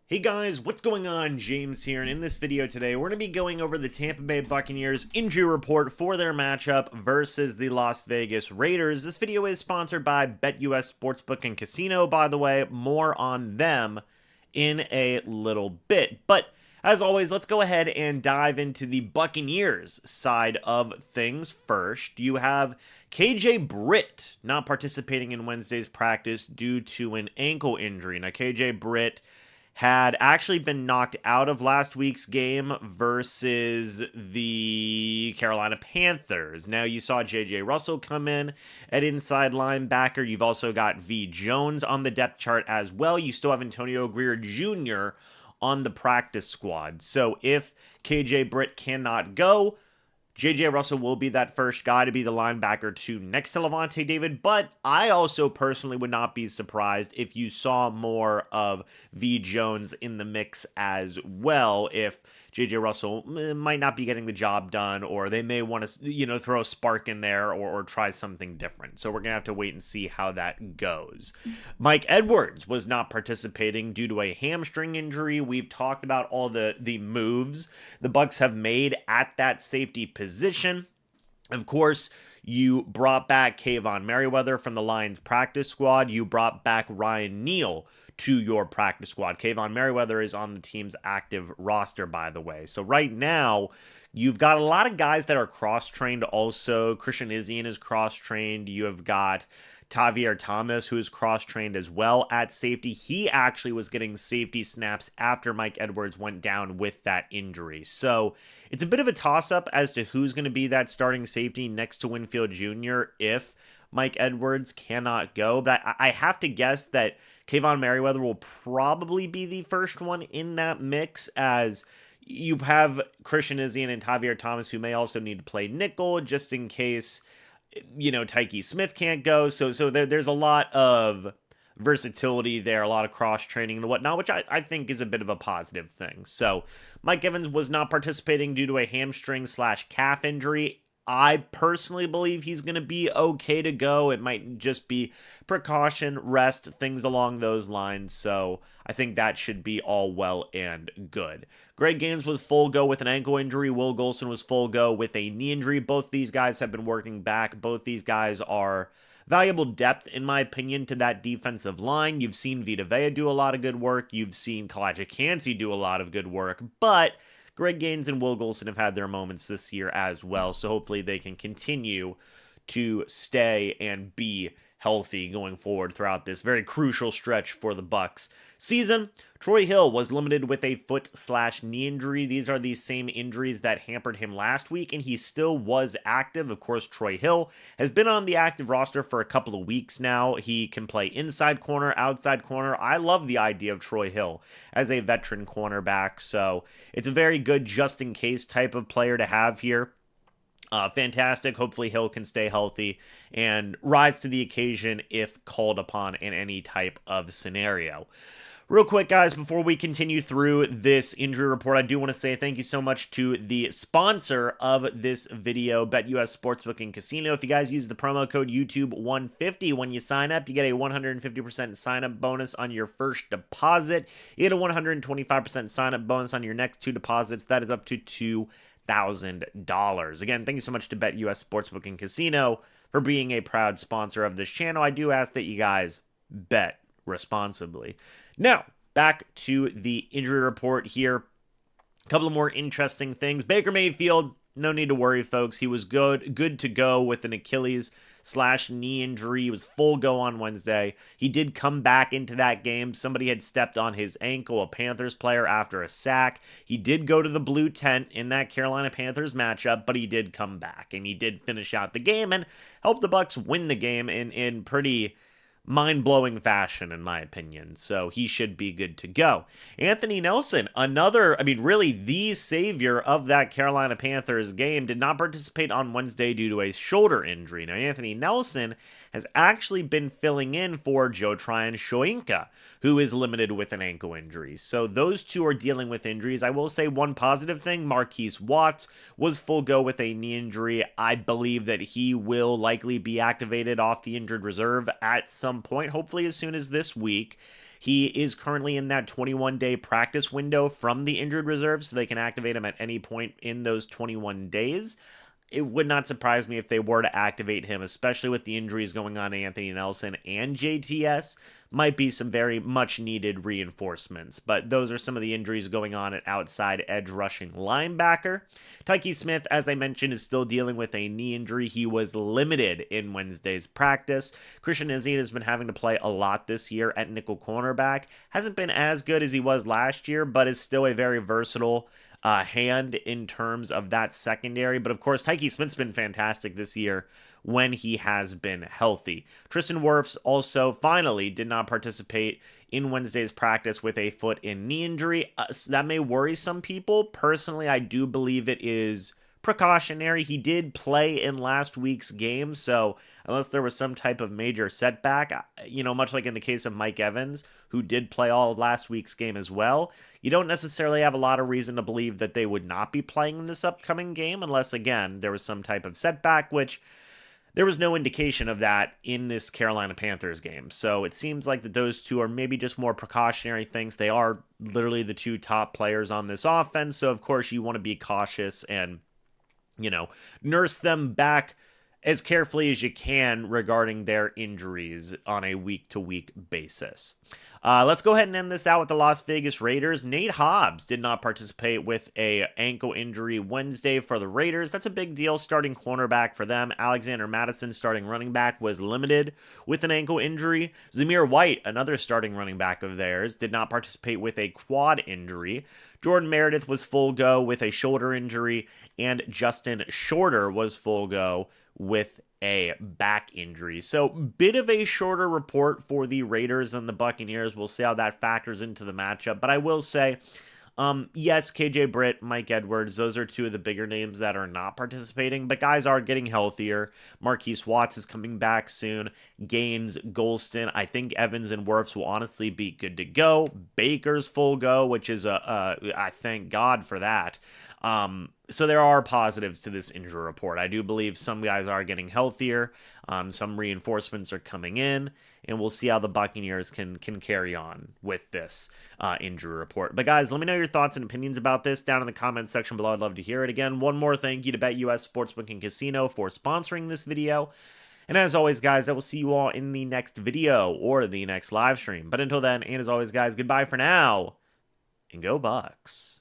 Hey guys, what's going on? James here, and in this video today, we're going to be going over the Tampa Bay Buccaneers injury report for their matchup versus the Las Vegas Raiders. This video is sponsored by BetUS Sportsbook and Casino, by the way. More on them in a little bit. But as always, let's go ahead and dive into the Buccaneers side of things first. You have KJ Britt not participating in Wednesday's practice due to an ankle injury. Now, KJ Britt had actually been knocked out of last week's game versus the Carolina Panthers. Now, you saw J.J. Russell come in at inside linebacker. You've also got V. Jones on the depth chart as well. You still have Antonio Greer Jr. on the practice squad. So if KJ Britt cannot go, J.J. Russell will be that first guy to be the linebacker two next to Lavonte David, but I also personally would not be surprised if you saw more of V. Jones in the mix as well, if J.J. Russell might not be getting the job done, or they may want to, throw a spark in there or try something different. So we're going to have to wait and see how that goes. Mike Edwards was not participating due to a hamstring injury. We've talked about all the moves the Bucs have made at that safety position. Of course, you brought back Kayvon Merriweather from the Lions practice squad. You brought back Ryan Neal to your practice squad. Kayvon Merriweather is on the team's active roster, by the way. So right now, you've got a lot of guys that are cross-trained also. Christian Izien is cross-trained. You have got Tavier Thomas, who is cross-trained as well at safety. He actually was getting safety snaps after Mike Edwards went down with that injury. So it's a bit of a toss-up as to who's going to be that starting safety next to Winfield Jr. if Mike Edwards cannot go. But I have to guess that Kayvon Merriweather will probably be the first one in that mix, as you have Christian Izien and Tavier Thomas, who may also need to play nickel just in case Tyke Smith can't go. So there's a lot of versatility there, a lot of cross-training and whatnot, which I think is a bit of a positive thing. So Mike Evans was not participating due to a hamstring/calf injury. I personally believe he's going to be okay to go. It might just be precaution, rest, things along those lines. So I think that should be all well and good. Greg Gaines was full go with an ankle injury. Will Golson was full go with a knee injury. Both these guys have been working back. Both these guys are valuable depth, in my opinion, to that defensive line. You've seen Vita Vea do a lot of good work. You've seen Kalijah Kancey do a lot of good work. But Greg Gaines and Will Golson have had their moments this year as well, so hopefully they can continue to stay and be healthy going forward throughout this very crucial stretch for the Bucs season. Troy Hill was limited with a foot/knee injury. These are the same injuries that hampered him last week, and he still was active. Of course, Troy Hill has been on the active roster for a couple of weeks now. He can play inside corner, outside corner. I love the idea of Troy Hill as a veteran cornerback, so it's a very good just-in-case type of player to have here. Fantastic. Hopefully Hill can stay healthy and rise to the occasion if called upon in any type of scenario. Real quick, guys, before we continue through this injury report, I do want to say thank you so much to the sponsor of this video, BetUS Sportsbook and Casino. If you guys use the promo code YouTube150 when you sign up, you get a 150% sign-up bonus on your first deposit. You get a 125% sign-up bonus on your next two deposits. That is up to $2,000. Again, thank you so much to BetUS Sportsbook and Casino for being a proud sponsor of this channel. I do ask that you guys bet responsibly. Now, back to the injury report here. A couple of more interesting things. Baker Mayfield, no need to worry, folks. He was good to go with an Achilles/knee injury. He was full go on Wednesday. He did come back into that game. Somebody had stepped on his ankle, a Panthers player, after a sack. He did go to the blue tent in that Carolina Panthers matchup, but he did come back, and he did finish out the game and help the Bucs win the game in pretty mind-blowing fashion, in my opinion. So he should be good to go. Anthony Nelson, really the savior of that Carolina Panthers game, did not participate on Wednesday due to a shoulder injury. Now, Anthony Nelson has actually been filling in for Joe Tryon-Shoyinka, who is limited with an ankle injury. So those two are dealing with injuries. I will say one positive thing, Marquise Watts was full go with a knee injury. I believe that he will likely be activated off the injured reserve at some point, hopefully as soon as this week. He is currently in that 21-day practice window from the injured reserve, so they can activate him at any point in those 21 days. It would not surprise me if they were to activate him, especially with the injuries going on to Anthony Nelson and JTS. Might be some very much needed reinforcements, but those are some of the injuries going on at outside edge rushing linebacker. Tyke Smith, as I mentioned, is still dealing with a knee injury. He was limited in Wednesday's practice. Christian Izzy has been having to play a lot this year at nickel cornerback. Hasn't been as good as he was last year, but is still a very versatile hand in terms of that secondary. But of course, Tyke Smith's been fantastic this year when he has been healthy. Tristan Wirfs also finally did not participate in Wednesday's practice with a foot and knee injury. So that may worry some people. Personally, I do believe it is precautionary. He did play in last week's game, so unless there was some type of major setback, much like in the case of Mike Evans, who did play all of last week's game as well, you don't necessarily have a lot of reason to believe that they would not be playing in this upcoming game unless, again, there was some type of setback, which there was no indication of that in this Carolina Panthers game. So it seems like that those two are maybe just more precautionary things. They are literally the two top players on this offense, so of course you want to be cautious and nurse them back as carefully as you can regarding their injuries on a week-to-week basis. Let's go ahead and end this out with the Las Vegas Raiders. Nate Hobbs did not participate with a ankle injury Wednesday for the Raiders. That's a big deal, starting cornerback for them. Alexander Mattison, starting running back, was limited with an ankle injury. Zamir White, another starting running back of theirs, did not participate with a quad injury. Jordan Meredith was full go with a shoulder injury, and Justin Shorter was full go with a back injury. So, bit of a shorter report for the Raiders than the Buccaneers. We'll see how that factors into the matchup. But I will say, yes, KJ Britt, Mike Edwards, those are two of the bigger names that are not participating, but guys are getting healthier. Marquise Watts is coming back soon. Gaines, Golston, I think Evans and Wirfs will honestly be good to go. Baker's full go, which is I thank God for that. So there are positives to this injury report. I do believe some guys are getting healthier. Some reinforcements are coming in, and we'll see how the Buccaneers can carry on with this injury report. But guys, let me know your thoughts and opinions about this down in the comments section below. I'd love to hear it. Again, one more thank you to BetUS Sportsbook and Casino for sponsoring this video. And as always, guys, I will see you all in the next video or the next live stream. But until then, and as always, guys, goodbye for now, and go Bucs.